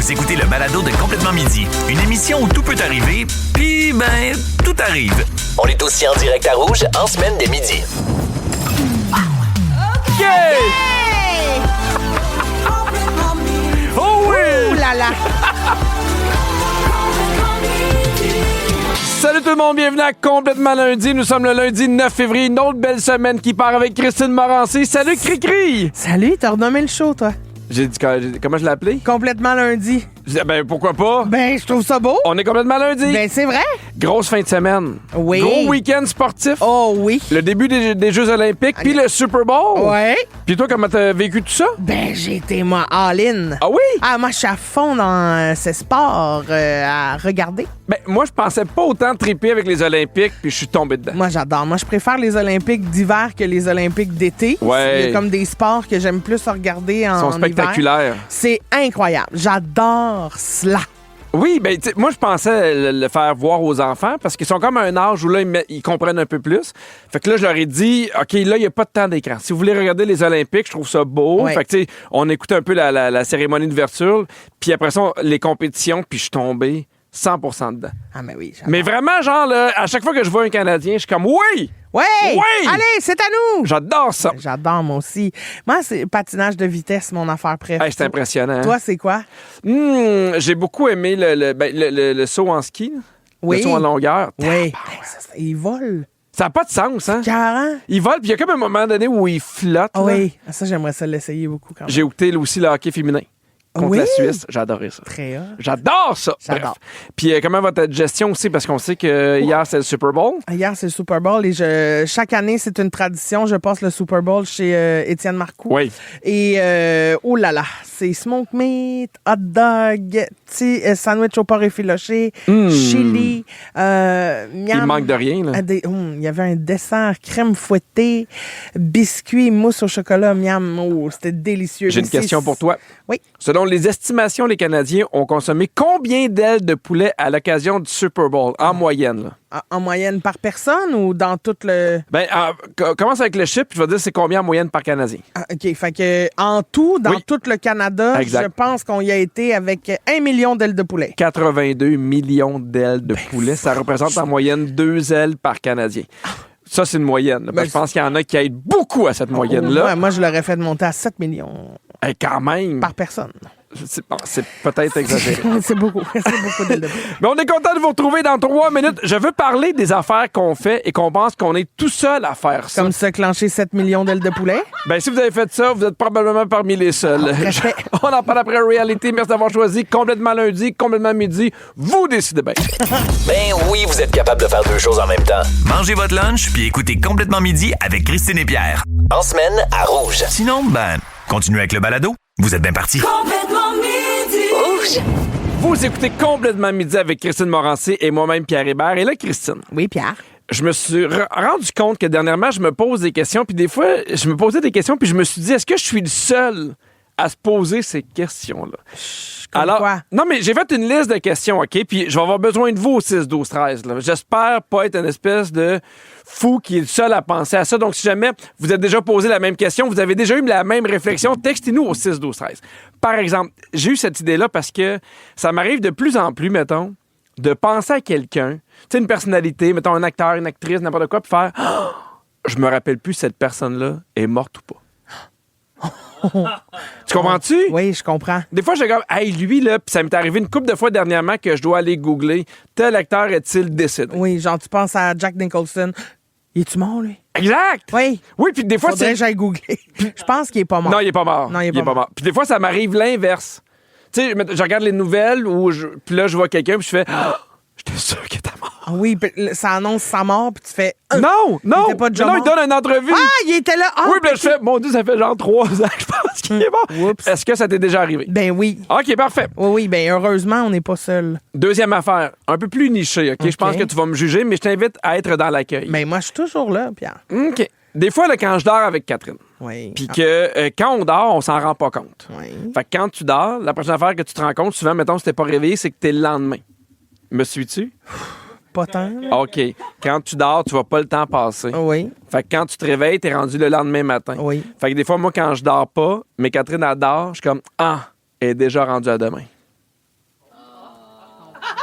Vous écoutez le balado de Complètement Midi, une émission où tout peut arriver, puis ben, tout arrive. On est aussi en direct à Rouge en semaine dès midi. Yeah! Oh oui! Ouh là là! Salut tout le monde, bienvenue à Complètement Lundi. Nous sommes le lundi 9 février, une autre belle semaine qui part avec Christine Morancy. Salut Cricri! Salut, t'as renommé le show, toi. J'ai dit, comment je l'ai appelé? Complètement lundi. Je disais, ben pourquoi pas? Ben, je trouve ça beau. On est complètement lundi. Ben, c'est vrai. Grosse fin de semaine. Oui. Gros week-end sportif. Oh oui. Le début des Jeux olympiques, puis le Super Bowl. Ouais. Puis toi, comment t'as vécu tout ça? Ben, j'ai été, moi, all-in. Ah oui? Ah, moi, je suis à fond dans ce sport à regarder. Ben moi, je pensais pas autant triper avec les Olympiques, puis je suis tombé dedans. Moi, j'adore. Moi, je préfère les Olympiques d'hiver que les Olympiques d'été. Ouais. Il y a comme des sports que j'aime plus regarder en Ils sont hiver. spectaculaires. C'est incroyable. J'adore cela. Oui, ben moi je pensais le faire voir aux enfants parce qu'ils sont comme à un âge où là ils comprennent un peu plus. Fait que là je leur ai dit OK, là il y a pas de temps d'écran. Si vous voulez regarder les Olympiques, je trouve ça beau. Ouais. Fait que tu sais, on écoutait un peu la cérémonie d'ouverture, puis après ça les compétitions, puis je suis tombé 100% dedans. Ah, mais oui, j'adore. Mais vraiment genre là, à chaque fois que je vois un Canadien, je suis comme oui! Ouais! Oui! Allez, c'est à nous! J'adore ça. J'adore, moi aussi. Moi, c'est patinage de vitesse, mon affaire préférée. Hey, c'est impressionnant. Hein? Toi, c'est quoi? J'ai beaucoup aimé le saut en ski, là. Oui. Le saut en longueur. Oui. Hey, il vole. Ça n'a pas de sens, hein? 40? Il vole, puis il y a comme un moment donné où il flotte. Ah là. oui. Ça, j'aimerais ça l'essayer beaucoup quand même. J'ai écouté là, aussi le hockey féminin contre Oui? la Suisse. J'ai adoré ça. Très hot. J'adore ça. J'adore. Bref. Puis comment votre gestion aussi, parce qu'on sait que hier, c'est le Super Bowl. Hier, c'est le Super Bowl et chaque année, c'est une tradition. Je passe le Super Bowl chez Étienne Marcoux. Oui. Et oh là là, c'est smoke meat, hot dog, sandwich au porc effiloché, chili, miam. Il manque de rien, là. Il y avait un dessert, crème fouettée, biscuits, mousse au chocolat, miam. Oh, c'était délicieux. J'ai une question pour toi. Oui. Selon les estimations, les Canadiens ont consommé combien d'ailes de poulet à l'occasion du Super Bowl, en moyenne? Là? En moyenne par personne ou dans tout le... Ben, commence avec le chiffre, puis je vais dire c'est combien en moyenne par Canadien. Ah, OK. Fait que en tout, dans Oui. tout le Canada, Exact. je pense qu'on y a été avec 1 million d'ailes de poulet. 82 millions d'ailes de poulet. Ça représente en moyenne 2 ailes par Canadien. Ça, c'est une moyenne. Là, parce que je pense qu'il y en a qui aident beaucoup à cette moyenne-là. Ouais, moi, je l'aurais fait monter à 7 millions Hey, quand même. par personne. C'est peut-être exagéré. C'est beaucoup. C'est beaucoup d'ailes de poulet. Mais on est content de vous retrouver dans 3 minutes. Je veux parler des affaires qu'on fait et qu'on pense qu'on est tout seul à faire ça. Comme se clencher 7 millions d'ailes de poulet. Ben, si vous avez fait ça, vous êtes probablement parmi les seuls. respect. On en parle après Reality. Merci d'avoir choisi Complètement Lundi, Complètement Midi. Vous décidez bien. Ben oui, vous êtes capable de faire deux choses en même temps. Mangez votre lunch puis écoutez Complètement Midi avec Christine et Pierre. En semaine à Rouge. Sinon, ben, continuez avec le balado. Vous êtes bien partis. Vous écoutez Complètement Midi avec Christine Morancy et moi-même Pierre Hébert. Et là, Christine, Oui, Pierre. je me suis rendu compte que dernièrement, je me pose des questions, puis des fois, je me posais des questions, puis je me suis dit, est-ce que je suis le seul à se poser ces questions-là? Comme quoi? Non, mais j'ai fait une liste de questions, OK? Puis je vais avoir besoin de vous au 6, 12, 13. Là. J'espère pas être une espèce de fou qui est le seul à penser à ça. Donc, si jamais vous êtes déjà posé la même question, vous avez déjà eu la même réflexion, textez-nous au 6, 12, 13. Par exemple, j'ai eu cette idée-là parce que ça m'arrive de plus en plus, mettons, de penser à quelqu'un, tu sais, une personnalité, mettons un acteur, une actrice, n'importe quoi, puis faire Ah! Je me rappelle plus si cette personne-là est morte ou pas. Tu comprends-tu? Oui, je comprends. Des fois, j'ai comme, hey, lui, là, puis ça m'est arrivé une couple de fois dernièrement que je dois aller googler, tel acteur est-il décédé? Oui, genre, tu penses à Jack Nicholson. Il est-tu mort, lui? Exact! Oui. Oui, puis des fois, Faudrait c'est. que j'aille googler. Je pense qu'il est pas mort. Non, il est pas mort. Non, il est pas mort. Puis des fois, ça m'arrive l'inverse. Tu sais, je regarde les nouvelles, puis là, je vois quelqu'un, puis je fais, ah, j'étais sûr qu'il était mort. Ah oui, puis ça annonce sa mort, puis tu fais... Non! Il était pas déjà non, il mort? donne une entrevue. Ah, il était là! Ah, oui, puis là, je fais, mon Dieu, ça fait genre 3 ans que je pense qu'il est mort. Oups. Est-ce que ça t'est déjà arrivé? Ben oui. OK, parfait. Oui, oui, ben heureusement, on n'est pas seul. Deuxième affaire, un peu plus nichée, OK? Je pense que tu vas me juger, mais je t'invite à être dans l'accueil. Ben moi, je suis toujours là, Pierre. OK. Des fois, là, quand je dors avec Catherine, Oui. puis que quand on dort, on s'en rend pas compte. Oui. Fait que quand tu dors, la prochaine affaire que tu te rends compte, souvent, mettons, si t'es pas réveillé, c'est que t'es le lendemain. Me suis-tu? Pas tant. là. OK. Quand tu dors, tu vas pas le temps passer. Oui. Fait que quand tu te réveilles, t'es rendu le lendemain matin. Oui. Fait que des fois, moi, quand je dors pas, mais Catherine, elle dort, je suis comme, ah, elle est déjà rendue à demain.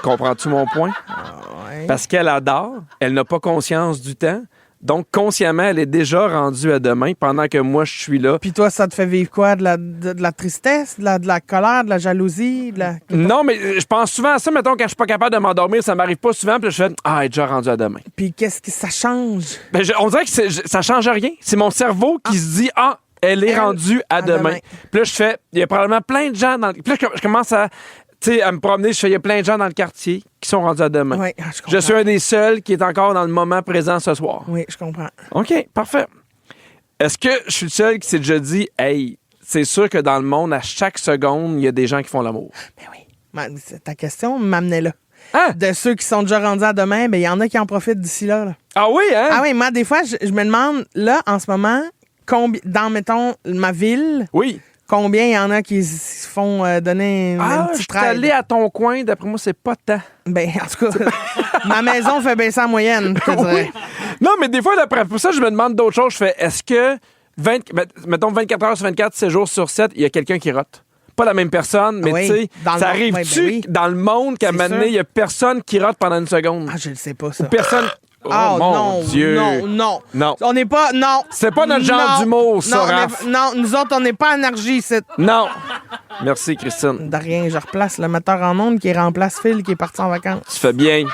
Comprends-tu mon point? Ouais. Parce qu'elle adore, elle n'a pas conscience du temps. Donc, consciemment, elle est déjà rendue à demain pendant que moi, je suis là. Puis toi, ça te fait vivre quoi? De la tristesse, de la colère, de la jalousie? Non, mais je pense souvent à ça. Mettons, quand je suis pas capable de m'endormir, ça m'arrive pas souvent. Puis là, je fais, elle est déjà rendue à demain. Puis qu'est-ce que ça change? Ben, on dirait que ça change rien. C'est mon cerveau qui se dit, elle est rendue à demain. Puis là, je fais, il y a probablement plein de gens dans le... Puis là, je commence à me promener. Je fais, il y a plein de gens dans le quartier qui sont rendus à demain. Oui, je comprends. Je suis un des seuls qui est encore dans le moment présent ce soir. Oui, je comprends. OK, parfait. Est-ce que je suis le seul qui s'est déjà dit, hey, c'est sûr que dans le monde, à chaque seconde, il y a des gens qui font l'amour? Ben oui. Ta question m'amenait là. Hein? De ceux qui sont déjà rendus à demain, ben il y en a qui en profitent d'ici là. Ah oui, hein? Ah oui, moi, des fois, je me demande, là, en ce moment, dans, mettons, ma ville, Oui. combien il y en a qui se font donner une Je petite suis allé aide? à ton coin, d'après moi, c'est pas tant. Ben, en tout cas, ma maison fait baisser en moyenne, je te dirais. Non, mais des fois, d'après pour ça, je me demande d'autres choses. Je fais, est-ce que, mettons 24 heures sur 24, 7 jours sur 7, il y a quelqu'un qui rote? Pas la même personne, mais Oui, tu sais, dans le ça monde, arrive-tu oui, ben oui. dans le monde qu'à un C'est moment donné, sûr. il y a personne qui rote pendant une seconde? Ah, je le sais pas, ça. Personne... Oh, Ah, mon non, Dieu! non. Non. On n'est pas... Non. C'est pas notre genre Non. d'humour, ça, Non, Raph. non, nous autres, on n'est pas énergie, c'est... Non! Merci, Christine. De rien, je replace le metteur en ondes qui remplace Phil qui est parti en vacances. Tu fais bien.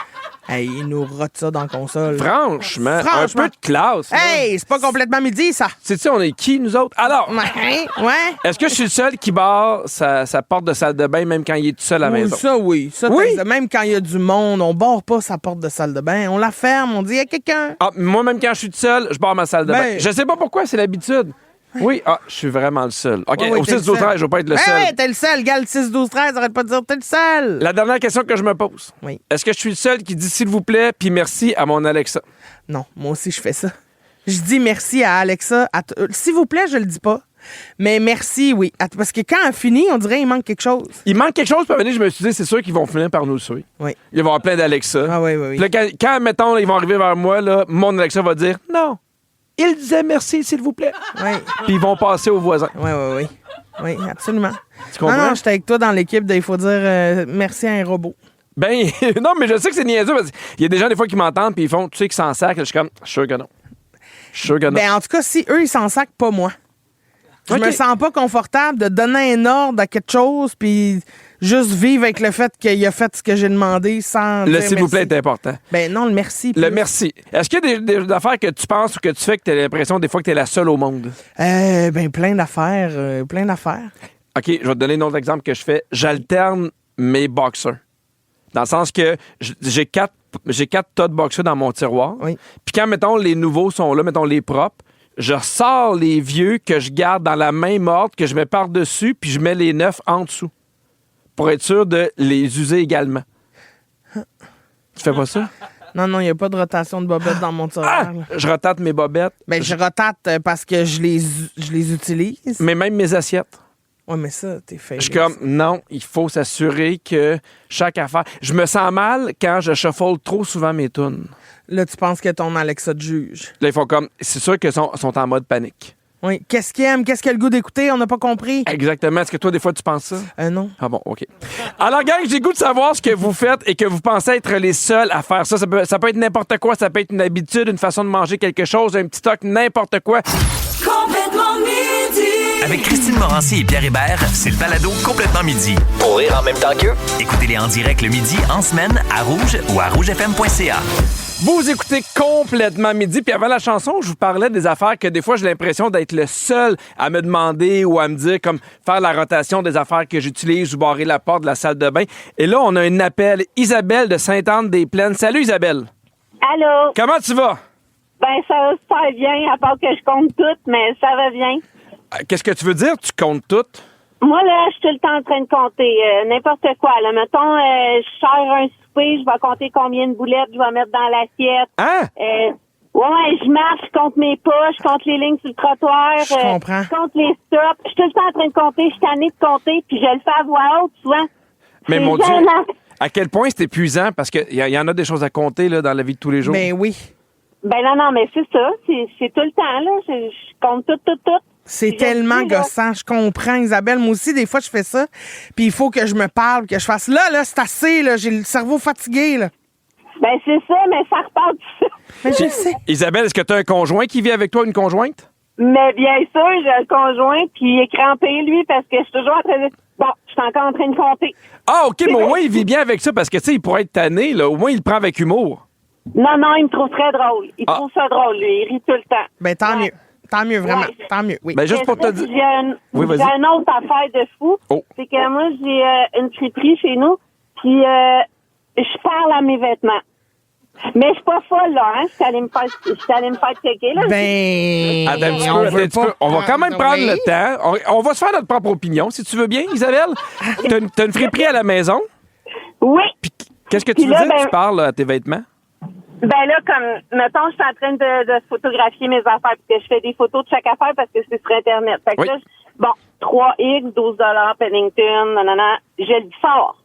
Hey, il nous rote ça dans la console. Franchement, un Franchement. peu de classe. là. Hey, c'est pas complètement midi, ça. Sais-tu, on est qui, nous autres? Alors, Ouais. est-ce que je suis le seul qui barre sa porte de salle de bain même quand il est tout seul à la Oui, maison? ça, oui. Ça, Oui. même quand il y a du monde, on barre pas sa porte de salle de bain. On la ferme, on dit, il y a quelqu'un. Ah, moi, même quand je suis tout seul, je barre ma salle de bain. Ben- Je sais pas pourquoi, c'est l'habitude. Oui, je suis vraiment le seul. OK, Ouais, au t'es 6 12 13, je vais pas être le seul. Hey, t'es le seul. Gars, le 6, 12, 13, arrête pas de dire t'es le seul. La dernière question que je me pose. Oui. Est-ce que je suis le seul qui dit s'il vous plaît puis merci à mon Alexa? Non, moi aussi, je fais ça. Je dis merci à Alexa. S'il vous plaît, je le dis pas. Mais merci, oui. Parce que quand elle finit, on dirait qu'il manque quelque chose. Il manque quelque chose, puis à un moment donné, je me suis dit, c'est sûr qu'ils vont finir par nous le suivre. Oui. Il va y avoir plein d'Alexa. Ah oui, oui, oui. Puis là, quand, mettons, là, ils vont arriver vers moi, là, mon Alexa va dire non. Il disait merci, s'il vous plaît. Oui, Puis ils vont passer aux voisins. oui, oui, oui. Oui, absolument. Tu comprends? Non, j'étais avec toi dans l'équipe il faut dire merci à un robot. Ben, non, mais je sais que c'est niaiseux parce qu'il y a des gens, des fois, qui m'entendent puis ils font, tu sais, qu'ils s'en sacrent. Je suis comme, je suis sûr que non. Je suis sûr que non. Ben, en tout cas, si eux, ils s'en sacent, pas moi. Je OK. me sens pas confortable de donner un ordre à quelque chose puis juste vivre avec le fait qu'il a fait ce que j'ai demandé sans Le dire s'il vous plaît merci. est important. Ben non, le merci. Le plus. merci. Est-ce qu'il y a des affaires que tu penses ou que tu fais que tu as l'impression des fois que tu es la seule au monde? Ben plein d'affaires, plein d'affaires. OK, je vais te donner un autre exemple que je fais. J'alterne mes boxers. Dans le sens que j'ai quatre tas de boxers dans mon tiroir. Oui. Puis quand, mettons, les nouveaux sont là, mettons, les propres, je sors les vieux que je garde dans la même ordre, que je mets par-dessus, puis je mets les neufs en dessous. Pour être sûr de les user également. Tu fais pas ça? Non, il n'y a pas de rotation de bobettes dans mon tiroir. là. Je rotate mes bobettes. Ben, je rotate parce que je les utilise. Mais même mes assiettes. Ouais, mais ça, t'es fait. Je suis comme, non, il faut s'assurer que chaque affaire... Je me sens mal quand je shuffle trop souvent mes tunes. Là, tu penses que ton Alexa te juge. Là, ils font comme... C'est sûr qu'ils sont en mode panique. Oui. Qu'est-ce qu'il aime? Qu'est-ce qu'il a le goût d'écouter? On n'a pas compris. Exactement. Est-ce que toi, des fois, tu penses ça? Non. Ah bon, OK. Alors, gang, j'ai le goût de savoir ce que vous faites et que vous pensez être les seuls à faire ça. Ça peut être n'importe quoi. Ça peut être une habitude, une façon de manger quelque chose, un petit toc, n'importe quoi. Complètement midi. Avec Christine Morancy et Pierre Hébert, c'est le balado Complètement midi. Pour rire en même temps qu'eux, Écoutez-les en direct le midi, en semaine, à Rouge ou à rougefm.ca. Vous écoutez Complètement midi. Puis avant la chanson, je vous parlais des affaires que des fois, j'ai l'impression d'être le seul à me demander ou à me dire, comme faire la rotation des affaires que j'utilise ou barrer la porte de la salle de bain. Et là, on a un appel. Isabelle de Sainte-Anne-des-Plaines. Salut, Isabelle. Allô? Comment tu vas? Ben, ça va super bien, à part que je compte tout, mais ça va bien. Qu'est-ce que tu veux dire? Tu comptes tout? Moi, là, je suis tout le temps en train de compter n'importe quoi. Là, mettons, je sers un souper, je vais compter combien de boulettes je vais mettre dans l'assiette. Hein? Ouais, je marche, je compte mes pas, je compte les lignes sur le trottoir. Je comprends. Je compte les stops. Je suis tout le temps en train de compter, je suis tannée de compter, puis je le fais à voix haute souvent. Mais C'est mon Dieu, gênant. à quel point c'est épuisant? Parce qu'il y en a des choses à compter là, dans la vie de tous les jours. Ben oui. Ben non, mais c'est ça. C'est tout le temps, là. Je compte tout. C'est Je tellement dis, là. gossant. Je comprends, Isabelle. Moi aussi, des fois, je fais ça. Puis il faut que je me parle, que je fasse là, c'est assez, là. J'ai le cerveau fatigué, là. Ben, c'est ça, mais ça repart de ça. Mais je le sais. Isabelle, est-ce que tu as un conjoint qui vit avec toi, une conjointe? Mais bien sûr, j'ai un conjoint, puis il est crampé, lui, parce que je suis toujours en train de... Bon, je suis encore en train de compter. Ah, OK, mais au moins, il vit bien avec ça parce que, tu sais, il pourrait être tanné, là. Au moins, il le prend avec humour. Non, il me trouve très drôle. Il trouve ça drôle, lui. Il rit tout le temps. Ben, tant mieux. Tant mieux, vraiment. Ouais. Tant mieux, oui. Ben, juste pour te dire. Oui, vas-y. J'ai une autre affaire de fou. Oh. C'est que moi, j'ai une friperie chez nous, puis je parle à mes vêtements. Mais je suis pas folle, là, hein. Je suis allée me faire checker, là. Ben, Attends un petit peu, on attends veut un petit pas. peu. On va quand même prendre le temps. On va se faire notre propre opinion, si tu veux bien, Isabelle. T'as une friperie à la maison. Oui. Puis qu'est-ce que tu Puis veux là, dire que ben- tu parles à tes vêtements? Ben là, comme, mettons, je suis en train de photographier mes affaires, parce que je fais des photos de chaque affaire parce que c'est sur Internet. Fait que Oui. là, 3X, $12, Pennington, nanana, je le sors.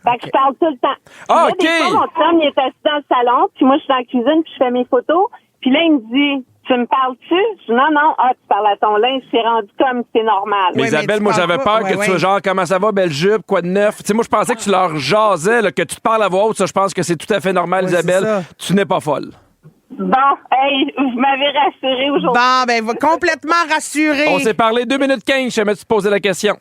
Fait que je parle tout le temps. Ah, Puis là, OK. des fois, mon chum, il est assis dans le salon, puis moi, je suis dans la cuisine, puis je fais mes photos. Puis là, il me dit, tu me parles-tu? Je dis, non, tu parles à ton linge, c'est rendu comme c'est normal. Mais Ouais, Isabelle, tu moi, parles j'avais pas. peur Ouais, que ouais. tu sois genre, comment ça va, belle jupe, quoi de neuf? Tu sais, moi, je pensais que tu leur jasais, là, que tu te parles à voix haute. Ça, je pense que c'est tout à fait normal, Ouais, Isabelle. c'est ça. Tu n'es pas folle. Bon, hey, vous m'avez rassuré aujourd'hui. Bon, ben, va complètement rassuré. On s'est parlé 2 minutes 15, je te poser la question.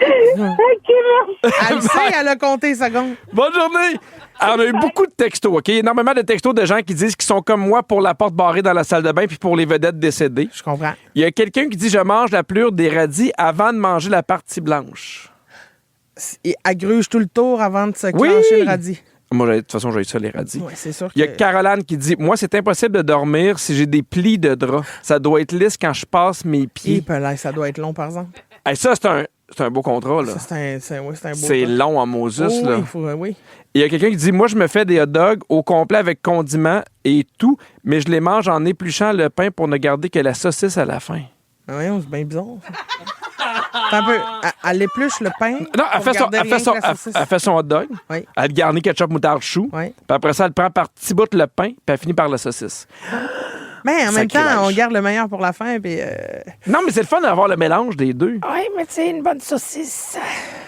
OK, merci. Elle le sait, elle a compté secondes. Bonne journée! Alors, on a eu beaucoup de textos, OK? Énormément de textos de gens qui disent qu'ils sont comme moi pour la porte barrée dans la salle de bain puis pour les vedettes décédées. Je comprends. Il y a quelqu'un qui dit « Je mange la pelure des radis avant de manger la partie blanche. Et elle gruge tout le tour avant de se Oui. clencher le radis. » Moi, de toute façon, j'ai eu ça, les radis. Oui, c'est sûr que... Il y a Caroline qui dit « Moi, c'est impossible de dormir si j'ai des plis de drap. Ça doit être lisse quand je passe mes Et pieds. là, ça doit être long, par exemple. » Hey, ça, c'est un beau contrat, là. Ça, c'est un beau C'est temps. long en Moses, Oh, là. oui, oui. Il y a quelqu'un qui dit « Moi, je me fais des hot dogs au complet avec condiments et tout, mais je les mange en épluchant le pain pour ne garder que la saucisse à la fin. » Ah ouais, c'est bien bizarre. Attends un peu. Elle épluche le pain. Non, elle pour fait, son, garder elle, fait rien son, que la saucisse. elle fait son hot dog. Oui. Elle garnit ketchup, moutarde, chou. Oui. Puis après ça, elle prend par petits bouts le pain, puis elle finit par la saucisse. Mais en même temps, Sacrilège. on garde le meilleur pour la fin. Puis, Non, mais c'est le fun d'avoir le mélange des deux. Oui, mais tu sais, une bonne saucisse.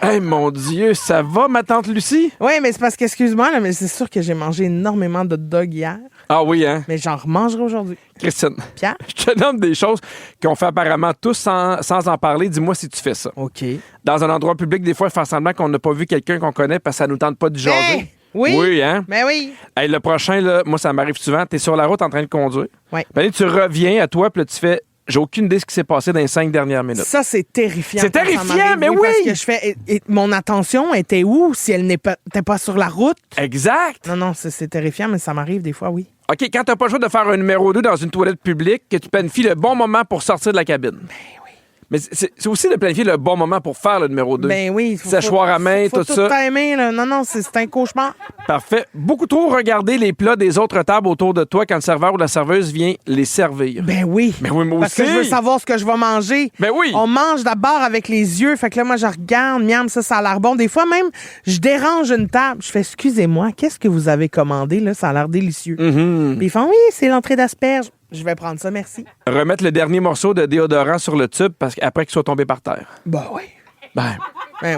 Hey, mon Dieu, ça va, ma tante Lucie? Oui, mais c'est parce que, excuse-moi, là, mais c'est sûr que j'ai mangé énormément de hot dog hier. Ah oui, hein? Mais j'en remangerai aujourd'hui. Christine, Pierre? je te nomme des choses qu'on fait apparemment tous sans en parler. Dis-moi si tu fais ça. OK. Dans un endroit public, des fois, faire semblant qu'on n'a pas vu quelqu'un qu'on connaît parce que ça nous tente pas de jaser. Hey! Oui. Oui, hein? Ben oui. Hey, le prochain, là, moi, ça m'arrive souvent. T'es sur la route en train de conduire. Oui. Puis là, tu reviens à toi, puis là, tu fais j'ai aucune idée de ce qui s'est passé dans les 5 dernières minutes. Ça, c'est terrifiant. C'est quand ça terrifiant, m'arrive, mais oui! Parce que je fais. Et mon attention était où si elle n'était pas sur la route? Exact. Non, c'est terrifiant, mais ça m'arrive des fois, oui. OK, quand t'as pas le choix de faire un numéro 2 dans une toilette publique, que tu planifies le bon moment pour sortir de la cabine. Ben oui. Mais c'est aussi de planifier le bon moment pour faire le numéro 2. Ben oui. Séchoir à main, faut tout ça. timer, là. Non, c'est un cauchemar. Parfait. Beaucoup trop regarder les plats des autres tables autour de toi quand le serveur ou la serveuse vient les servir. Ben oui. Ben oui, moi Parce aussi. que je veux savoir ce que je vais manger. Ben oui. On mange d'abord avec les yeux. Fait que là, moi, je regarde, miam, ça a l'air bon. Des fois, même, je dérange une table. Je fais, excusez-moi, qu'est-ce que vous avez commandé, là? Ça a l'air délicieux. Mm-hmm. Puis ils font, oui, c'est l'entrée d'asperges. Je vais prendre ça, merci. Remettre le dernier morceau de déodorant sur le tube parce qu'après qu'il soit tombé par terre. Ben oui. Ben,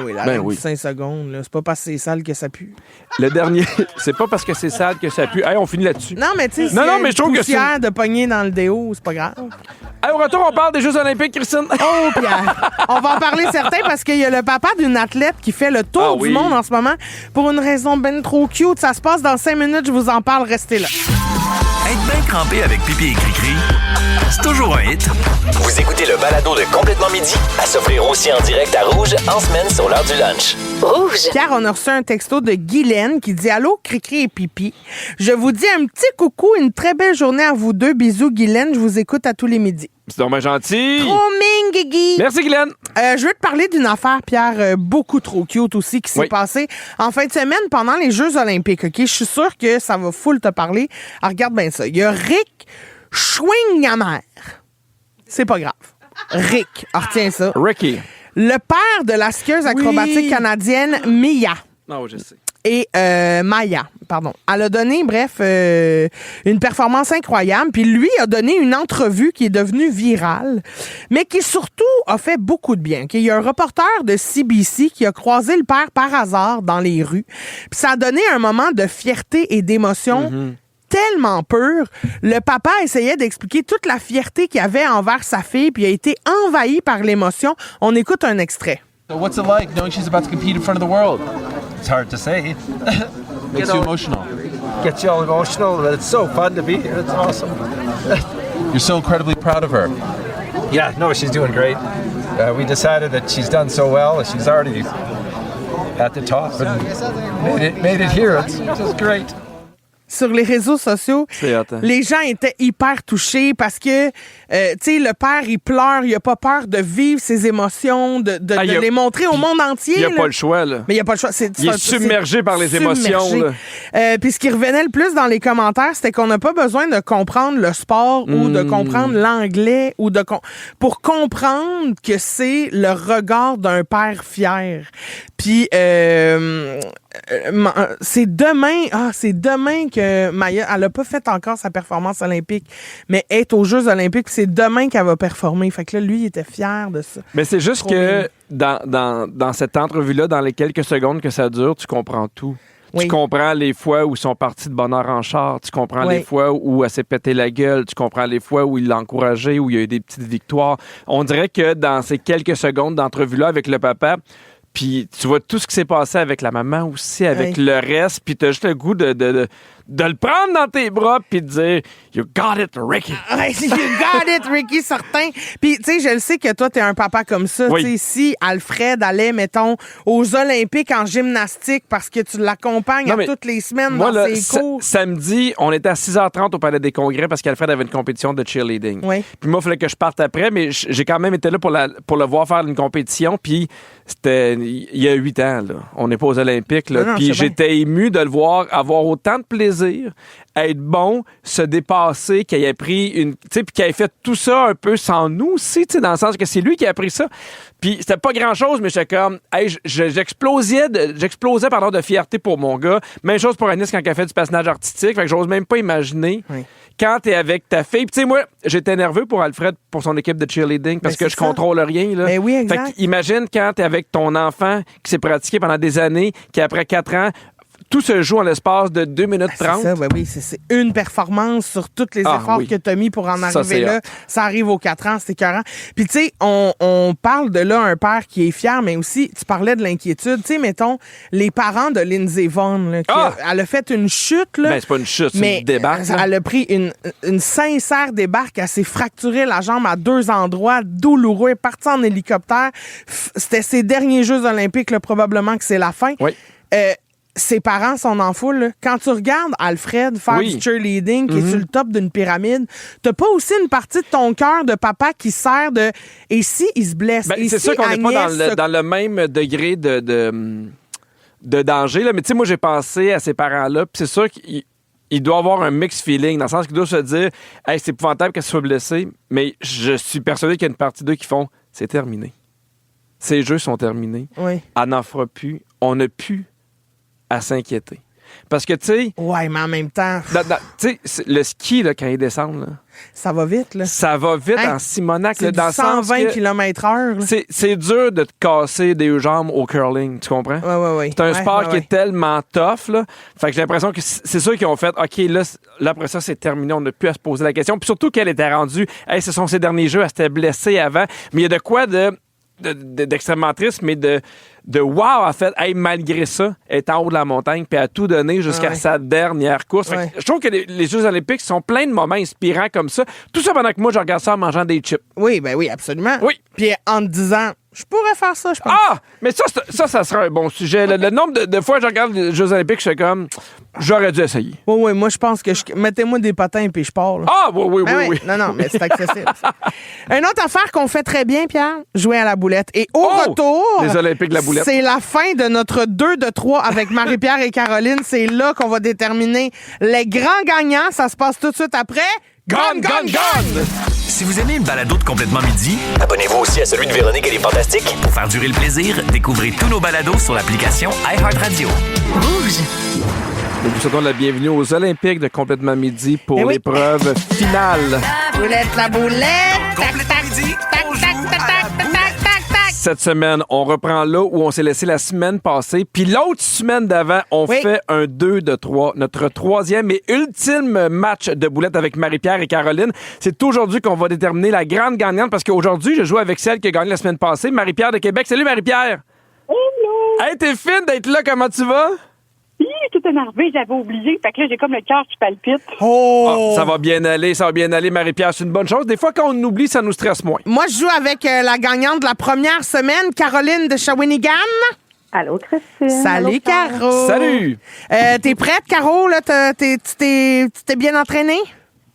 Oui, là, Ben oui. 5 secondes, là. C'est pas parce que c'est sale que ça pue. le dernier, c'est pas parce que c'est sale que ça pue. Hey, on finit là-dessus. Non, mais tu sais, Non, s'il y non, a mais une je trouve que c'est- poussière de pogner dans le déo, c'est pas grave. Hey, au retour, on parle des Jeux olympiques, Christine. Oh, Pierre! On va en parler certains parce qu'il y a le papa d'une athlète qui fait le tour Ah oui. du monde en ce moment pour une raison ben trop cute. Ça se passe dans 5 minutes, je vous en parle, restez là. Être bien crampé avec pipi et cri-cri, c'est toujours un hit. Vous écoutez le balado de Complètement Midi à s'offrir aussi en direct à Rouge en semaine sur l'heure du lunch. Pierre, on a reçu un texto de Guylaine qui dit « Allô, Cricri et Pipi. Je vous dis un petit coucou, une très belle journée à vous deux. Bisous, Guylaine. Je vous écoute à tous les midis. C'est dommage gentil. Trop ming, Guigui. Merci, Guylaine. Je veux te parler d'une affaire, Pierre, beaucoup trop cute aussi, qui s'est Oui. passée en fin de semaine pendant les Jeux olympiques. OK? Je suis sûre que ça va full te parler. Alors, regarde bien ça. Il y a Rick Schwingamer. C'est pas grave. Rick. Alors, retiens ça. Ricky. Le père de la skieuse acrobatique canadienne Mia. Non, je sais. et Maya. Pardon. Elle a donné, bref, une performance incroyable. Puis lui a donné une entrevue qui est devenue virale, mais qui surtout a fait beaucoup de bien. Il y a un reporter de CBC qui a croisé le père par hasard dans les rues. Puis ça a donné un moment de fierté et d'émotion tellement pur. Le papa essayait d'expliquer toute la fierté qu'il avait envers sa fille, puis a été envahi par l'émotion. On écoute un extrait. So what's it like knowing she's about to compete in front of the world? It's hard to say. Makes you emotional. Gets you all emotional, but it's so fun to be here. It's awesome. You're so incredibly proud of her. Yeah, no, she's doing great. We decided that she's done so well. She's already at the top and made it here. It's just great. Sur les réseaux sociaux, les gens étaient hyper touchés parce que, tu sais, le père, il pleure, il a pas peur de vivre ses émotions, de les montrer au monde entier. Il n'y a pas le choix, là. Mais il n'y a pas le choix. Il est submergé par les émotions, là. Puis ce qui revenait le plus dans les commentaires, c'était qu'on n'a pas besoin de comprendre le sport ou de comprendre l'anglais ou pour comprendre que c'est le regard d'un père fier. Puis c'est demain que Maya, elle a pas fait encore sa performance olympique, mais elle est aux Jeux olympiques, c'est demain qu'elle va performer. Fait que là, lui, il était fier de ça. Mais c'est juste que dans cette entrevue-là, dans les quelques secondes que ça dure, tu comprends tout. Oui. Tu comprends les fois où ils sont partis de bonne heure en char. Tu comprends les fois où elle s'est pété la gueule. Tu comprends les fois où il l'a encouragé, où il y a eu des petites victoires. On dirait que dans ces quelques secondes d'entrevue-là avec le papa, puis tu vois tout ce qui s'est passé avec la maman aussi, avec le reste, puis t'as juste le goût de le prendre dans tes bras puis de dire « You got it, Ricky! » You got it, Ricky, certain. Puis, tu sais, je le sais que toi, t'es un papa comme ça. Oui. Tu sais, si Alfred allait, mettons, aux Olympiques en gymnastique parce que tu l'accompagnes toutes les semaines moi, dans là, ses cours. Samedi, on était à 6h30 au Palais des Congrès parce qu'Alfred avait une compétition de cheerleading. Oui. Puis moi, il fallait que je parte après, mais j'ai quand même été là pour le voir faire une compétition. Puis c'était il y a 8 ans, là. On n'est pas aux Olympiques, là. Puis j'étais ému de le voir avoir autant de plaisir, être bon, se dépasser, qu'il ait pris une... Tu sais, puis qu'il ait fait tout ça un peu sans nous aussi, tu sais, dans le sens que c'est lui qui a pris ça. Puis c'était pas grand-chose, mais j'étais comme... Hey, j'explosais de fierté pour mon gars. Même chose pour Anis quand elle fait du patinage artistique. Fait que j'ose même pas imaginer... Oui. Quand t'es avec ta fille. Puis tu sais, moi, j'étais nerveux pour Alfred, pour son équipe de cheerleading, parce que je contrôle rien, là. Ben oui, exact. Fait qu'imagine quand t'es avec ton enfant qui s'est pratiqué pendant des années, qui après 4 ans, tout se joue en l'espace de 2 minutes 30. C'est ça, c'est une performance sur tous les efforts que tu as mis pour en arriver là. Ça arrive aux 4 ans, c'est écœurant. Puis tu sais, on parle de là un père qui est fier, mais aussi, tu parlais de l'inquiétude. Tu sais, mettons, les parents de Lindsey Vonn, là, elle a fait une chute. Là, ben, c'est pas une chute, c'est une débarque. Elle a pris une sincère débarque. Elle s'est fracturé la jambe à 2 endroits douloureux. Elle est partie en hélicoptère. C'était ses derniers Jeux olympiques, là, probablement que c'est la fin. Oui. Ses parents sont en foule. Là. Quand tu regardes Alfred faire du cheerleading qui est sur le top d'une pyramide, t'as pas aussi une partie de ton cœur de papa qui sert de... Et si il se blesse? Ben, c'est sûr qu'on n'est pas dans le même degré de danger. Là. Mais tu sais, moi, j'ai pensé à ces parents-là, puis c'est sûr qu'il doit avoir un mixed feeling, dans le sens qu'il doit se dire « Hey, c'est épouvantable qu'elle soit blessée », mais je suis persuadé qu'il y a une partie d'eux qui font « C'est terminé. Ces jeux sont terminés. Oui. Elle n'en fera plus. On n'a plus à s'inquiéter. » Parce que, tu sais... Ouais, mais en même temps... Tu sais, le ski, là, quand ils descendent, là, ça va vite, là. ça va vite en Simonac. C'est là, dans du 120 km/h. C'est dur de te casser des jambes au curling, tu comprends? Oui. C'est un sport qui est tellement tough, là. Fait que j'ai l'impression que c'est ça qu'ils ont fait. OK, là après ça, c'est terminé. On n'a plus à se poser la question. Puis surtout qu'elle était rendue... Hey, ce sont ses derniers jeux. Elle s'était blessée avant. Mais il y a de quoi d'extrêmement triste, mais de wow, en fait, hey, malgré ça, elle est en haut de la montagne, puis elle a tout donné jusqu'à sa dernière course. Fait que je trouve que les Jeux olympiques sont pleins de moments inspirants comme ça. Tout ça pendant que moi, je regarde ça en mangeant des chips. Oui, ben oui, absolument. Oui. Puis en te disant, je pourrais faire ça, je pense. Ah! Mais ça sera un bon sujet. Le nombre de fois que je regarde les Jeux olympiques, je suis comme, j'aurais dû essayer. Oui, moi, je pense que mettez-moi des patins puis je pars. Là. Ah, oui. Non, mais c'est accessible. Une autre affaire qu'on fait très bien, Pierre, jouer à la boulette. Et au retour, les Olympiques de la boulette. C'est la fin de notre 2 de 3 avec Marie-Pierre et Caroline. C'est là qu'on va déterminer les grands gagnants. Ça se passe tout de suite après Gone, gone, gone! Si vous aimez le balado de Complètement Midi, Abonnez-vous aussi à celui de Véronique et les Fantastiques. pour faire durer le plaisir, découvrez tous nos balados sur l'application iHeartRadio. Nous vous souhaitons la bienvenue aux Olympiques de Complètement Midi pour Eh oui. l'épreuve finale. Boulette, la boulette. Complètement Midi, on joue à la boulette. Cette semaine, on reprend là où on s'est laissé la semaine passée. Puis l'autre semaine d'avant, on Oui. fait un 2 de 3. Notre troisième et ultime match de boulettes avec Marie-Pierre et Caroline. C'est aujourd'hui qu'on va déterminer la grande gagnante parce qu'aujourd'hui, je joue avec celle qui a gagné la semaine passée, Marie-Pierre de Québec. Salut Marie-Pierre! Hello! Hey, t'es fine d'être là, comment tu vas? Tout énervé, j'avais oublié. Fait que là, j'ai comme le cœur qui palpite. Oh! Ça va bien aller, Marie-Pierre. C'est une bonne chose. Des fois, quand on oublie, ça nous stresse moins. Moi, je joue avec la gagnante de la première semaine, Caroline de Shawinigan. Allô, Christine. Salut, Caro. Salut! T'es prête, Caro? Là, tu t'es bien entraînée?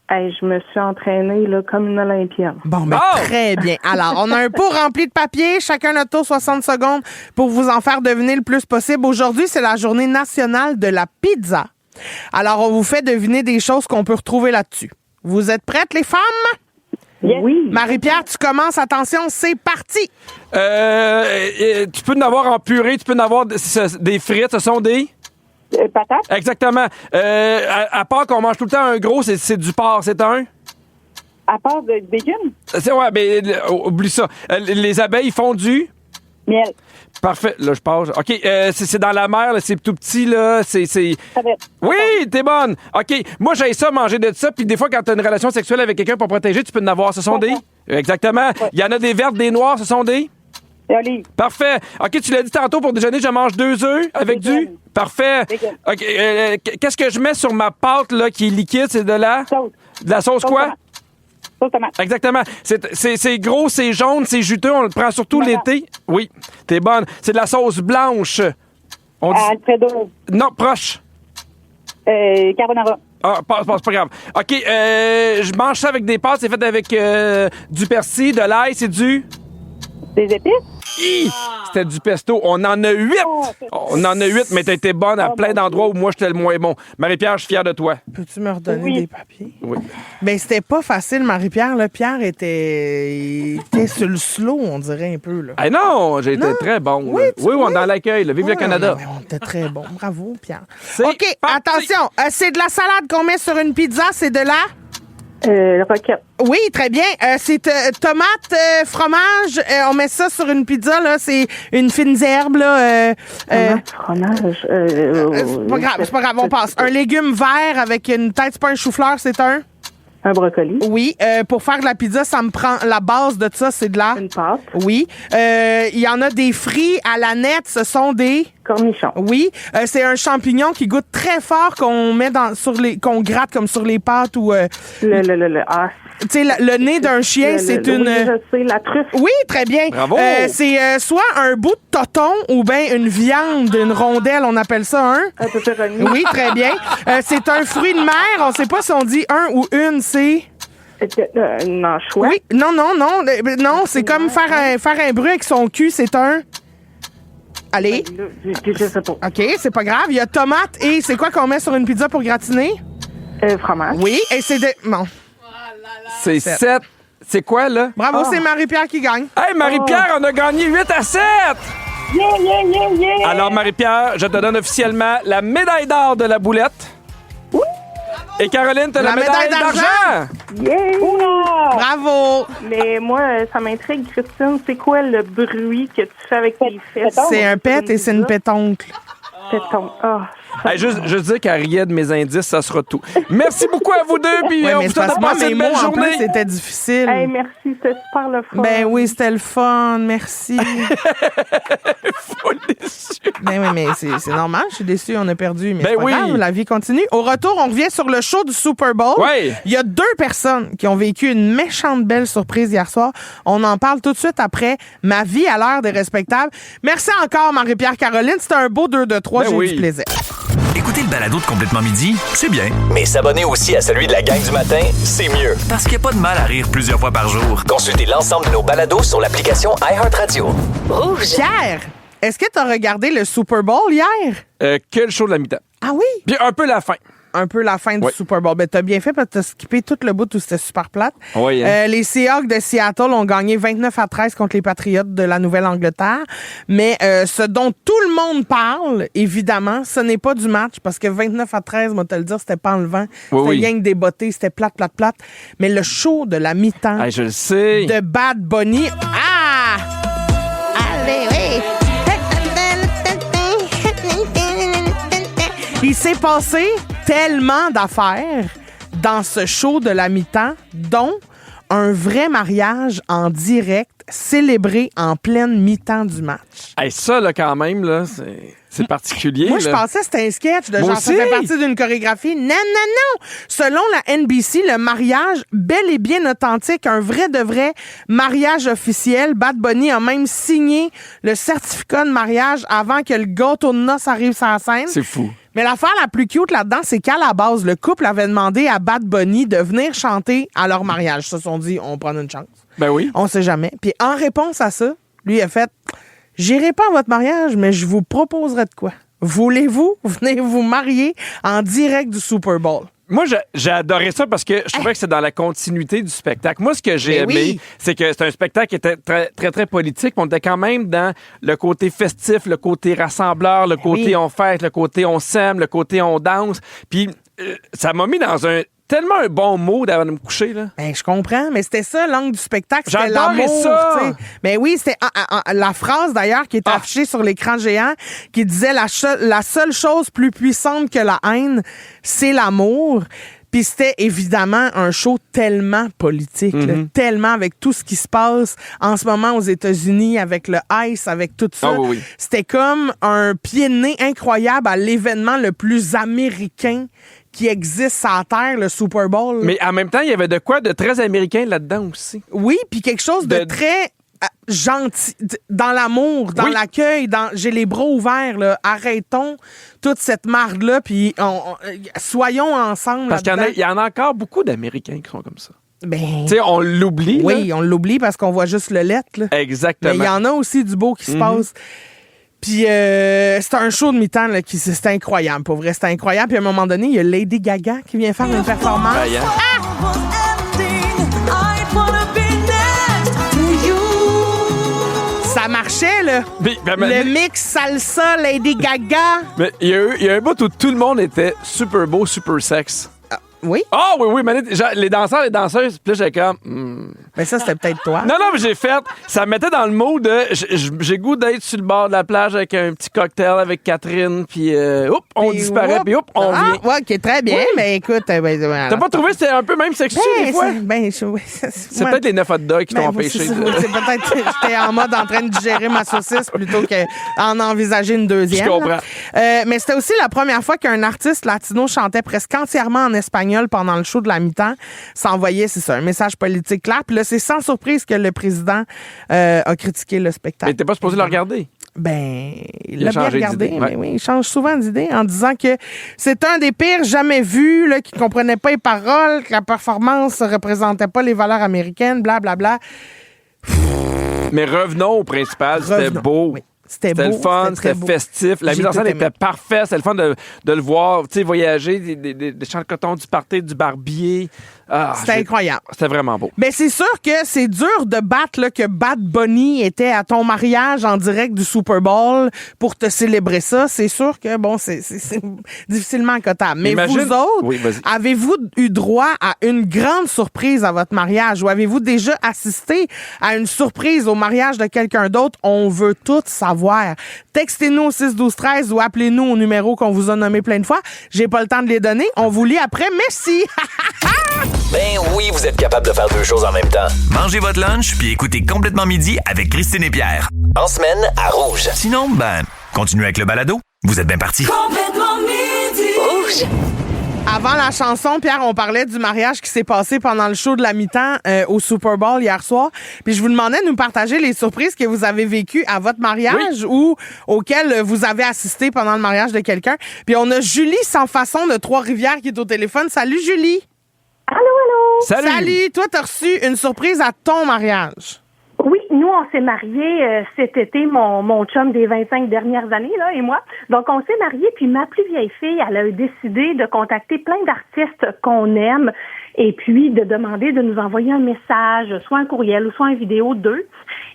Hey, je me suis entraînée là, comme une Olympienne. Bon, ben, Oh! très bien. Alors, on a un pot rempli de papier, chacun notre tour 60 secondes pour vous en faire deviner le plus possible. Aujourd'hui, c'est la journée nationale de la pizza. Alors, on vous fait deviner des choses qu'on peut retrouver là-dessus. Vous êtes prêtes, les femmes? Oui. Marie-Pierre, tu commences. Attention, c'est parti. Tu peux en avoir en purée, tu peux en avoir des frites, ce sont des... Patate, Exactement. À part qu'on mange tout le temps un gros, c'est du porc, c'est un... à part de bacon, Ouais, mais oublie ça. Les abeilles font du... miel, Parfait, là, je passe. OK, c'est dans la mer, là, c'est tout petit, là, c'est... savette. Oui, t'es bonne. OK, moi, j'ai ça, manger de ça, puis des fois, quand t'as une relation sexuelle avec quelqu'un pour protéger, tu peux en avoir. Ce sont des... Exactement. Il y en a des vertes, des noires, ce sont des... Et olive, Parfait. OK, tu l'as dit tantôt, pour déjeuner, je mange 2 œufs avec Bacon. du... Parfait. Bacon. OK, qu'est-ce que je mets sur ma pâte, là, qui est liquide? C'est de la... sauce. De la sauce quoi? tomate. Sauce tomate. Exactement. C'est gros, c'est jaune, c'est juteux. On le prend surtout Voilà. l'été. Oui, t'es bonne. C'est de la sauce blanche. On dit... Alfredo, Non, proche. carbonara, Ah, c'est pas grave. OK, je mange ça avec des pâtes. C'est fait avec du persil, de l'ail, c'est du... des épices, Hi! C'était du pesto. On en a 8. On en a 8, mais t'as été bonne à plein d'endroits où moi, j'étais le moins bon. Marie-Pierre, je suis fier de toi. Peux-tu me redonner Oui. des papiers? Oui. Ben, c'était pas facile, Marie-Pierre. Là. Pierre était sur le slow, on dirait un peu. Là. Ah non, j'ai été très bon. Oui, là. tu- Oui, on est oui. dans l'accueil. là. Vive le Ouais, Canada. non, mais on était très bon. Bravo, Pierre. C'est OK, parti. attention. C'est de la salade qu'on met sur une pizza. C'est de la... roquette, Oui, très bien. C'est tomate, fromage. On met ça sur une pizza. Là. C'est une fine herbe. Là. fromage, C'est pas grave, on passe. Un légume vert avec une tête, c'est pas un chou-fleur, c'est un... un brocoli, Oui, pour faire de la pizza, ça me prend... La base de ça, c'est de la... une pâte, Oui. Il y en a des frits à la nette, ce sont des... cornichon, Oui. C'est un champignon qui goûte très fort qu'on met qu'on gratte comme sur les pâtes ou... tu sais, le nez d'un chien, c'est une... Oui, je sais, la truffe, Oui, très bien. Bravo. C'est soit un bout de toton ou bien une viande, une rondelle, on appelle ça un. un pepperoni, Oui, très bien. C'est un fruit de mer. On sait pas si on dit un ou une, c'est... une anchois, Oui, non, c'est comme faire un bruit avec son cul, c'est un... Allez, je sais pas, OK, c'est pas grave. Il y a tomate et c'est quoi qu'on met sur une pizza pour gratiner? fromage, Oui, et c'est de... Bon, C'est 7. C'est quoi, là? bravo, c'est Marie-Pierre qui gagne. Hey, Marie-Pierre, on a gagné 8-7! yeah! Alors, Marie-Pierre, je te donne officiellement la médaille d'or de la boulette. Et Caroline, t'as la La médaille médaille d'argent! Yeah! Bravo. Mais moi, ça m'intrigue, Christine, c'est quoi le bruit que tu fais avec tes fesses? C'est un pet et c'est une pétoncle. Péton. Ah, Hey, juste dire qu'elle riait de mes indices, ça sera tout. Merci beaucoup à vous deux, puis Ouais, on mais vous c'est souhaite parce de que moi, passer mes une mots, belle en plus, journée. c'était difficile. hey, merci, c'était super le fun. Ben oui, c'était le fun, merci. Full déçu. Ben oui, mais c'est normal, je suis déçue, on a perdu, mais Ben c'est pas oui. grave, la vie continue. Au retour, on revient sur le show du Super Bowl. Ouais. Il y a 2 personnes qui ont vécu une méchante belle surprise hier soir. On en parle tout de suite après Ma vie à l'heure des respectables. Merci encore, Marie-Pierre Caroline. C'était un beau 2 de 3, Ben j'ai eu oui. du plaisir. Écoutez le balado de Complètement Midi, c'est bien. Mais s'abonner aussi à celui de la gang du matin, c'est mieux. Parce qu'il n'y a pas de mal à rire plusieurs fois par jour. Consultez l'ensemble de nos balados sur l'application iHeartRadio. Pierre, est-ce que tu as regardé le Super Bowl hier? Que le show de la mi-temps. Ah oui? Puis un peu la fin. un peu la fin du Super Bowl. Ben, t'as bien fait parce que t'as skippé tout le bout où c'était super plate. Oui, Les Seahawks de Seattle ont gagné 29-13 contre les Patriots de la Nouvelle-Angleterre. Mais ce dont tout le monde parle, évidemment, ce n'est pas du match parce que 29-13, moi te le dire, c'était pas enlevant. C'était rien que des bottées, c'était plate. Mais le show de la mi-temps je le sais. de Bad Bunny... Ah! Allez, oui! Il s'est passé tellement d'affaires dans ce show de la mi-temps, dont un vrai mariage en direct célébré en pleine mi-temps du match. Hey, ça, là, quand même, là, c'est particulier. Moi, là. je pensais que c'était un sketch de Moi genre, ça aussi. fait partie d'une chorégraphie. Non. Selon la NBC, le mariage, bel et bien authentique, un vrai de vrai mariage officiel. Bad Bunny a même signé le certificat de mariage avant que le gâteau de noces arrive sur la scène. C'est fou. Mais l'affaire la plus cute là-dedans, c'est qu'à la base, le couple avait demandé à Bad Bunny de venir chanter à leur mariage. Ils se sont dit, on prend une chance. Ben oui. On sait jamais. Puis en réponse à ça, lui a fait, j'irai pas à votre mariage, mais je vous proposerai de quoi? Voulez-vous venir vous marier en direct du Super Bowl? Moi, j'ai adoré ça parce que je trouvais que c'est dans la continuité du spectacle. Moi, ce que j'ai aimé, c'est que c'est un spectacle qui était très, très politique. On était quand même dans le côté festif, le côté rassembleur, le côté on fête, le côté on s'aime, le côté on danse. Puis ça m'a mis dans tellement un bon mood avant de me coucher, là. Ben, je comprends, mais c'était ça, l'angle du spectacle. C'était J'adorais l'amour, ça! tu sais. Ben oui, c'était la phrase, d'ailleurs, qui est affichée sur l'écran géant, qui disait la seule chose plus puissante que la haine, c'est l'amour. Puis c'était évidemment un show tellement politique, là, tellement avec tout ce qui se passe en ce moment aux États-Unis, avec le ICE, avec tout ça. C'était comme un pied de nez incroyable à l'événement le plus américain qui existe sur la Terre, le Super Bowl. Mais en même temps, il y avait de quoi de très américain là-dedans aussi. Oui, puis quelque chose de très gentil, dans l'amour, dans l'accueil, dans j'ai les bras ouverts, là. Arrêtons toute cette marde-là, puis soyons ensemble. Parce qu'il y en a encore beaucoup d'Américains qui sont comme ça. Ben, tu sais, on l'oublie. Oui, on l'oublie parce qu'on voit juste le lettre. Là. Exactement. Mais il y en a aussi du beau qui se passe. Puis c'était un show de mi-temps, là, c'était incroyable, pour vrai, c'était incroyable. Puis à un moment donné, il y a Lady Gaga qui vient faire une performance. Ça marchait, là. Le mix salsa, Lady Gaga. Mais il y a un bout où tout le monde était super beau, super sexe. Oui? Ah oui, mais les danseurs, les danseuses, puis là, j'étais comme... Mais ça, c'était peut-être toi. Non, mais j'ai fait... Ça me mettait dans le mood de... J'ai goût d'être sur le bord de la plage avec un petit cocktail avec Catherine, puis on disparaît, puis on vient. Ouais, OK, très bien, mais écoute... T'as pas trouvé que c'était un peu même sexy des fois? C'est peut-être les 9 hot dogs qui t'ont empêché. C'est peut-être que j'étais en mode en train de digérer ma saucisse plutôt qu'en envisager une deuxième. Je comprends. Mais c'était aussi la première fois qu'un artiste latino chantait presque entièrement en espagnol pendant le show de la mi-temps. Ça envoyait, c'est ça, un message politique clair. Puis là, c'est sans surprise que le président a critiqué le spectacle. Mais t'es pas supposé le regarder? Ben, il l'a bien changé regardé, d'idée, mais oui, il change souvent d'idée en disant que c'est un des pires jamais vus, là, qui comprenait pas les paroles, que la performance ne représentait pas les valeurs américaines, blablabla. Mais revenons au principal, c'était beau. Oui. C'était beau, le fun, c'était festif. La mise en scène était parfaite. C'était le fun de le voir, tu sais, voyager, des champs de coton, du party, du barbier. C'était incroyable. C'était vraiment beau. Ben, c'est sûr que c'est dur de battre là, que Bad Bunny était à ton mariage en direct du Super Bowl pour te célébrer ça. C'est sûr que, bon, c'est difficilement accotable. Mais imagine, vous autres, avez-vous eu droit à une grande surprise à votre mariage ou avez-vous déjà assisté à une surprise au mariage de quelqu'un d'autre? On veut tout savoir. Textez-nous au 6-12-13 ou appelez-nous au numéro qu'on vous a nommé plein de fois. J'ai pas le temps de les donner. On vous lit après. Merci! Ben oui, vous êtes capable de faire deux choses en même temps. Mangez votre lunch puis écoutez Complètement Midi avec Christine et Pierre. En semaine, à Rouge. Sinon, continuez avec le balado. Vous êtes bien partis. Complètement Midi. Rouge. Avant la chanson, Pierre, on parlait du mariage qui s'est passé pendant le show de la mi-temps au Super Bowl hier soir. Puis je vous demandais de nous partager les surprises que vous avez vécues à votre mariage ou auxquelles vous avez assisté pendant le mariage de quelqu'un. Puis on a Julie Sans Façon de Trois-Rivières qui est au téléphone. Salut, Julie! Allô? Salut! Toi, t'as reçu une surprise à ton mariage. Oui, nous, on s'est mariés cet été, mon chum des 25 dernières années, là, et moi. Donc, on s'est mariés, puis ma plus vieille fille, elle a décidé de contacter plein d'artistes qu'on aime et puis de demander de nous envoyer un message, soit un courriel ou soit une vidéo d'eux.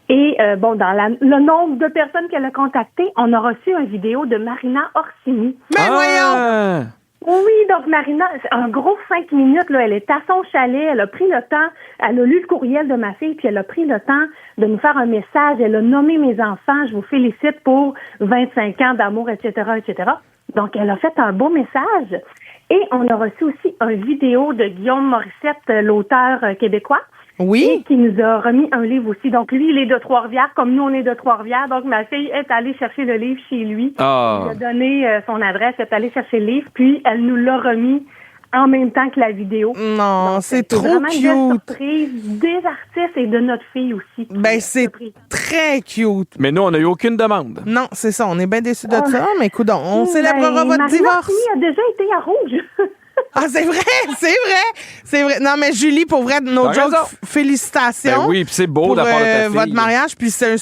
Et dans le nombre de personnes qu'elle a contactées, on a reçu une vidéo de Marina Orsini. Mais voyons! Oui, donc Marina, un gros 5 minutes, là, elle est à son chalet, elle a pris le temps, elle a lu le courriel de ma fille, puis elle a pris le temps de nous faire un message, elle a nommé mes enfants, je vous félicite pour 25 ans d'amour, etc., etc. Donc, elle a fait un beau message. Et on a reçu aussi une vidéo de Guillaume Morissette, l'auteur québécois. Oui. Et qui nous a remis un livre aussi. Donc, lui, il est de Trois-Rivières, comme nous, on est de Trois-Rivières. Donc, ma fille est allée chercher le livre chez lui. Ah. Elle a donné son adresse, elle est allée chercher le livre, puis elle nous l'a remis en même temps que la vidéo. Non, donc, c'est trop vraiment cute. une belle surprise des artistes et de notre fille aussi. Ben, c'est très cute. Mais nous, on n'a eu aucune demande. Non, c'est ça. On est bien déçus de ça, mais écoute, on célébrera votre Marina divorce. Orsini a déjà été à Rouge. Ah, c'est vrai, c'est vrai, c'est vrai. Non, mais Julie, pour vrai, no T'as joke, raison. félicitations. Ben oui, puis c'est beau pour d'avoir de ta fille. votre mariage, puis c'est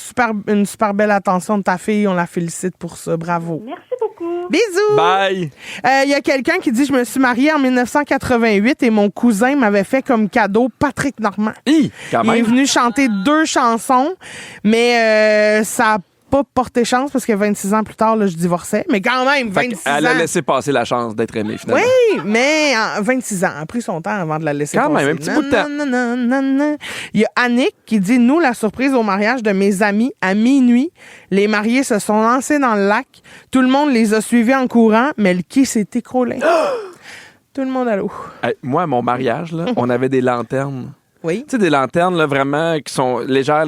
une super belle attention de ta fille. On la félicite pour ça. Bravo. Merci beaucoup. Bisous. Bye. Il y a quelqu'un qui dit, je me suis mariée en 1988 et mon cousin m'avait fait comme cadeau Patrick Normand. Quand Il est même. venu chanter 2 chansons, mais ça a pas porté chance parce que 26 ans plus tard, là, je divorçais. Mais quand même, Fait 26 elle a ans. laissé passer la chance d'être aimée, finalement. Oui, mais 26 ans. A pris son temps avant de la laisser Quand passer. même, un petit bout de temps. Nanana. Il y a Annick qui dit, nous, la surprise au mariage de mes amis, à minuit, les mariés se sont lancés dans le lac. Tout le monde les a suivis en courant, mais le quai s'est écroulé. Tout le monde à l'eau. Hey, moi, à mon mariage, là, on avait des lanternes. Oui. Tu sais, des lanternes, là, vraiment, qui sont légères,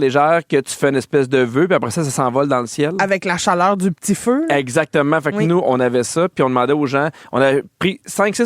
que tu fais une espèce de vœu, puis après ça s'envole dans le ciel. Avec la chaleur du petit feu. Là. Exactement. Fait que Oui. nous, on avait ça, puis on demandait aux gens, on avait pris 5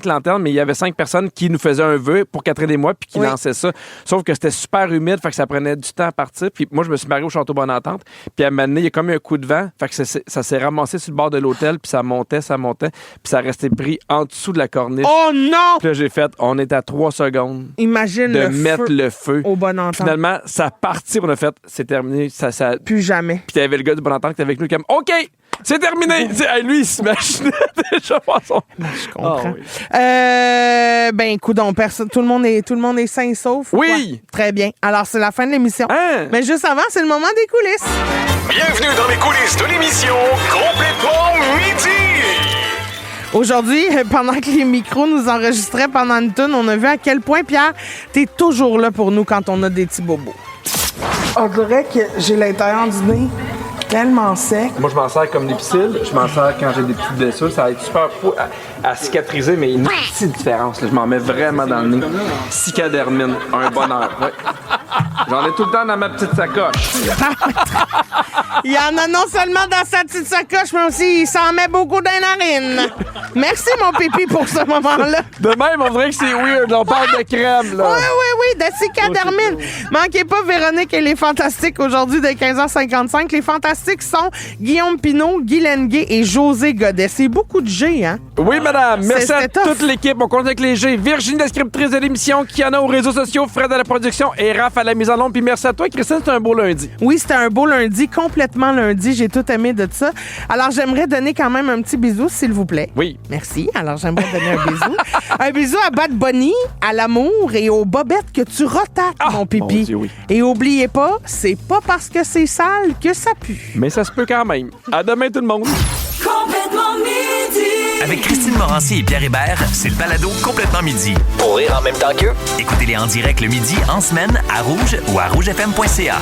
lanternes, mais il y avait 5 personnes qui nous faisaient un vœu pour Catherine et moi, puis qui Oui. lançaient ça. Sauf que c'était super humide, fait que ça prenait du temps à partir. Puis moi, je me suis marié au Château Bonne-Entente, puis à un moment donné, il y a comme eu un coup de vent, fait que ça s'est ramassé sur le bord de l'hôtel, puis ça montait, puis ça restait pris en dessous de la corniche. Oh non! Puis là, j'ai fait, on est à 3 secondes Imagine de le mettre feu le feu. au Bonne-Entente. Finalement, ça partit, on a fait, c'est terminé, ça Plus jamais. puis t'avais le gars du Bonne-Entente qui était avec nous comme OK, c'est terminé. Hey, lui, il s'imaginait déjà pas son. Je comprends. Ah oui. Ben, coudonc, tout le monde est sain et sauf. ou Oui. quoi? Très bien. Alors, c'est la fin de l'émission. Hein? Mais juste avant, c'est le moment des coulisses. Bienvenue dans les coulisses de l'émission Complètement Midi. Aujourd'hui, pendant que les micros nous enregistraient pendant une toune, on a vu à quel point, Pierre, t'es toujours là pour nous quand on a des petits bobos. On dirait que j'ai l'intérieur du nez tellement sec. Moi, je m'en sers comme l'épicile. Je m'en sers quand j'ai des petites blessures. Ça va être super fou à cicatriser, mais une petite différence. Là. Je m'en mets vraiment dans le nez. Cicadermine, un bonheur. Ouais. J'en ai tout le temps dans ma petite sacoche. Il y en a non seulement dans sa petite sacoche, mais aussi il s'en met beaucoup dans les narines. Merci, mon pipi, pour ce moment-là. De même, on dirait que c'est weird. On parle de crème, là. Oui, de cicadermine. Manquez pas Véronique et les Fantastiques aujourd'hui de 15h55. Les Fantastiques sont Guillaume Pinault, Guy Lenguet et José Godet. C'est beaucoup de G, hein? Oui, madame. Merci à c'était tough. toute l'équipe. On compte avec les G. Virginie, la scriptrice de l'émission, Kiana aux réseaux sociaux, Fred à la production et Raph à la mise en onde. Puis merci à toi, Christine. C'était un beau lundi. Oui, c'était un beau lundi, complètement lundi. J'ai tout aimé de ça. Alors, j'aimerais donner quand même un petit bisou, s'il vous plaît. Oui. Merci. Alors, j'aimerais donner un bisou. Un bisou à Bad Bunny, à l'amour et aux bobettes que tu rotates, mon pipi. mon Dieu, oui. Et oubliez pas, c'est pas parce que c'est sale que ça pue. Mais ça se peut quand même. À demain, tout le monde. Complètement midi. Avec Christine Morancy et Pierre Hébert, c'est le balado Complètement Midi. Pour rire en même temps qu'eux, Écoutez-les en direct le midi, en semaine, à Rouge ou à rougefm.ca.